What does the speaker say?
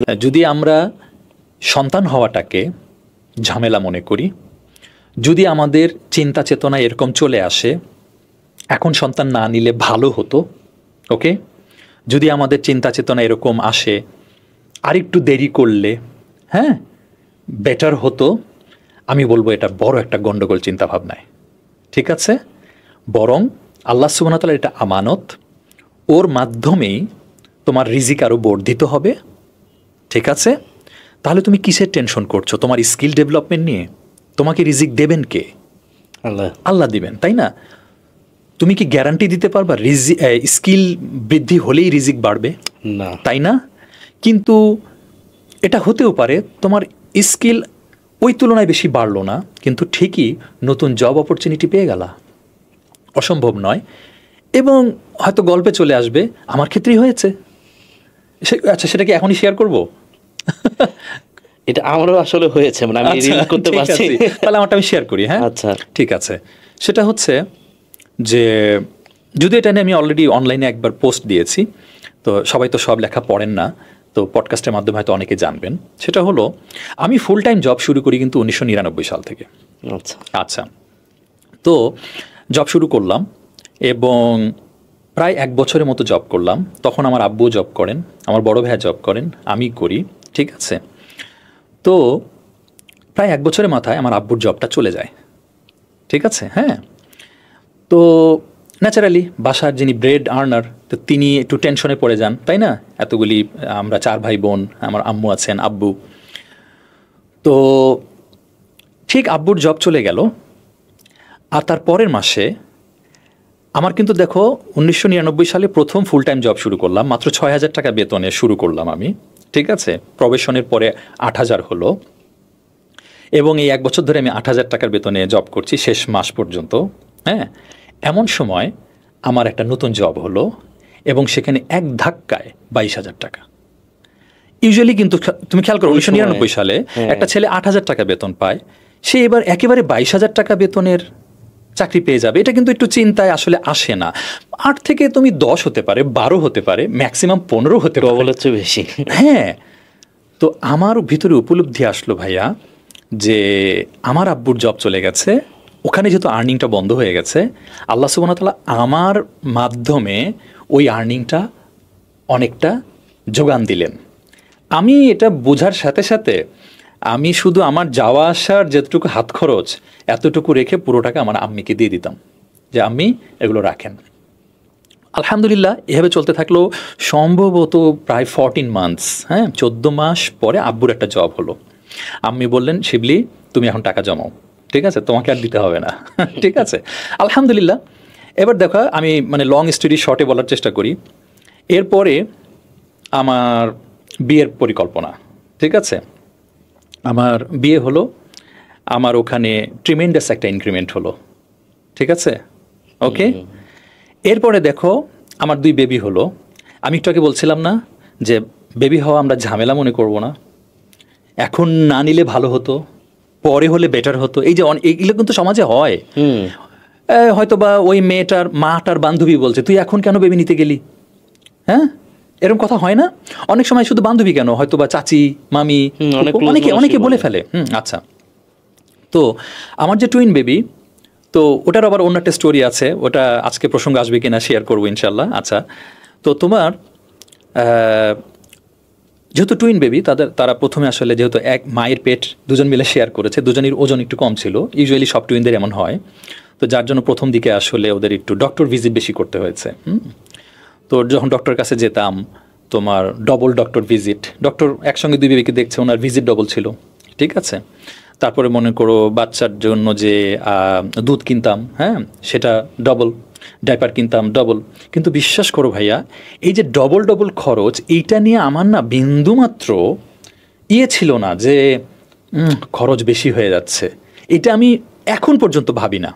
যদি আমরা সন্তান হওয়াটাকে ঝামেলা মনে করি, যদি আমাদের চিন্তা চেতনা এরকম চলে আসে এখন সন্তান না নিলে ভালো হতো, ওকে, যদি আমাদের চিন্তা চেতনা এরকম আসে আরেকটু দেরি করলে হ্যাঁ বেটার হতো, আমি বলবো এটা বড় একটা গন্ডগোল চিন্তা ভাবনায়। ঠিক আছে, বরং আল্লাহ সুবহানাহু ওয়া তাআলা এটা আমানত, ওর মাধ্যমেই তোমার রিজিক আরও বর্ধিত হবে। ঠিক আছে, তাহলে তুমি কিসের টেনশন করছো? তোমার স্কিল ডেভেলপমেন্ট নিয়ে? তোমাকে রিজিক দেবেন কে? আল্লাহ দিবেন, তাই না? তুমি কি গ্যারান্টি দিতে পারবা স্কিল বৃদ্ধি হলেই রিজিক বাড়বে? না, তাই না? কিন্তু এটা হতেও পারে তোমার স্কিল ওই তুলনায় বেশি বাড়লো না, কিন্তু ঠিকই নতুন জব অপরচুনিটি পেয়ে গেলা, অসম্ভব নয়। এবং হয়তো গল্পে চলে আসবে আমার ক্ষেত্রেই হয়েছে। আচ্ছা, সেটা কি এখনই শেয়ার করবো? এটা আমারও আসলে হয়েছে, মানে আমি রিলেট করতে পারছি। তাহলে আমারটা আমি শেয়ার করি। হ্যাঁ, আচ্ছা, ঠিক আছে। সেটা হচ্ছে যে যদি এটা নিয়ে আমি অলরেডি অনলাইনে একবার পোস্ট দিয়েছি, তো সবাই তো সব লেখা পড়েন না, তো পডকাস্টের মাধ্যমে হয়তো অনেকে জানবেন। সেটা হলো আমি ফুল টাইম জব শুরু করি কিন্তু 1999 সাল থেকে। আচ্ছা আচ্ছা, তো জব শুরু করলাম এবং প্রায় 1 বছরের মতো জব করলাম। তখন আমার আব্বুও জব করেন, আমার বড় ভাইয়া জব করেন, আমি করি। ঠিক আছে, তো প্রায় 1 বছরের মাথায় আমার আব্বুর জবটা চলে যায়। ঠিক আছে, হ্যাঁ, তো ন্যাচারালি বাসার যিনি ব্রেড আর্নার, তো তিনি একটু টেনশনে পড়ে যান, তাই না? এতগুলি আমরা 4 ভাই বোন, আমার আম্মু আছেন, আব্বু। তো ঠিক আব্বুর জব চলে গেল, আর তার পরের মাসে আমার কিন্তু দেখো 1999 সালে প্রথম ফুল টাইম জব শুরু করলাম, মাত্র 6,000 টাকা বেতনে শুরু করলাম আমি। ঠিক আছে, প্রবেশনের পরে 8,000 হলো, এবং এই 1 বছর ধরে আমি 8,000 টাকার বেতনে জব করছি শেষ মাস পর্যন্ত। হ্যাঁ, এমন সময় আমার একটা নতুন জব হলো এবং সেখানে এক ধাক্কায় 22,000 টাকা। ইউজুয়ালি কিন্তু তুমি খেয়াল করো 1999 সালে একটা ছেলে 8,000 টাকা বেতন পায়, সে এবার একেবারে 22,000 টাকা বেতনের চাকরি পেয়ে যাবে, এটা কিন্তু একটু চিন্তায় আসলে আসে না। 8 থেকে তুমি 10 হতে পারে, 12 হতে পারে, ম্যাক্সিমাম 15 হতে পারে, বলার চেয়ে বেশি। হ্যাঁ, তো আমার ভিতরে উপলব্ধি আসলো ভাইয়া যে আমার আব্বুর জব চলে গেছে, ওখানে যেহেতু আর্নিংটা বন্ধ হয়ে গেছে, আল্লাহ সুবহানাহু ওয়া তাআলা আমার মাধ্যমে ওই আর্নিংটা অনেকটা যোগান দিলেন। আমি এটা বোঝার সাথে সাথে আমি শুধু আমার যাওয়া আসার যেটুকু হাত খরচ এতটুকু রেখে পুরো টাকা আমার আম্মিকে দিয়ে দিতাম যে আম্মি এগুলো রাখেন। আলহামদুলিল্লাহ এভাবে চলতে থাকলো সম্ভবত প্রায় 14 মান্থস। হ্যাঁ, 14 মাস পরে আব্বুর একটা জব হলো। আম্মি বললেন, শিবলি তুমি এখন টাকা জমাও, ঠিক আছে, তোমাকে আর দিতে হবে না। ঠিক আছে, আলহামদুলিল্লাহ। এবার দেখো আমি মানে লং স্টোরি শর্টে বলার চেষ্টা করি। এরপরে আমার বিয়ের পরিকল্পনা। ঠিক আছে, আমার বিয়ে হলো, আমার ওখানে ট্রিমেন্ডাস একটা ইনক্রিমেন্ট হলো। ঠিক আছে, ওকে। এরপরে দেখো আমার 2 বেবি হলো। আমি একটু আগে বলছিলাম না যে বেবি হওয়া আমরা ঝামেলা মনে করব না, এখন না নিলে ভালো হতো, পরে হলে বেটার হতো। এই যে এগুলো কিন্তু সমাজে হয়। হয়তো বা ওই মেয়েটার মাটার বান্ধবী বলছে তুই এখন কেন বেবি নিতে গেলি, হ্যাঁ, এরকম কথা হয় না অনেক সময়? শুধু বান্ধবী কেন, হয়তো বা চাচি, মামি, অনেকে বলে ফেলে। আচ্ছা, তো আমার যে টুইন বেবি, তো ওটার আবার অন্য একটা স্টোরি আছে, ওটা আজকে প্রসঙ্গ আসবে কিনা শেয়ার করবো ইনশাল্লাহ। আচ্ছা, তো তোমার যেহেতু টুইন বেবি, তারা প্রথমে আসলে যেহেতু এক মায়ের পেট দুজন মিলে শেয়ার করেছে, দুজনের ওজন একটু কম ছিল, ইউজুয়ালি সব টুইনদের এমন হয়, তো যার জন্য প্রথম দিকে আসলে ওদের একটু ডক্টর ভিজিট বেশি করতে হয়েছে। তো যখন ডক্টরের কাছে যেতাম, তোমার ডবল ডক্টর ভিজিট, ডক্টর একসঙ্গে 2 বেবিকে দেখছে, ওনার ভিজিট ডবল ছিল। ঠিক আছে, তারপরে মনে করো বাচ্চার জন্য যে দুধ কিনতাম, হ্যাঁ, সেটা ডবল, ডাইপার কিনতাম ডবল। কিন্তু বিশ্বাস করো ভাইয়া, এই যে ডবল ডবল খরচ, এইটা নিয়ে আমার না বিন্দুমাত্র ছিল না যে খরচ বেশি হয়ে যাচ্ছে, এটা আমি এখন পর্যন্ত ভাবি না।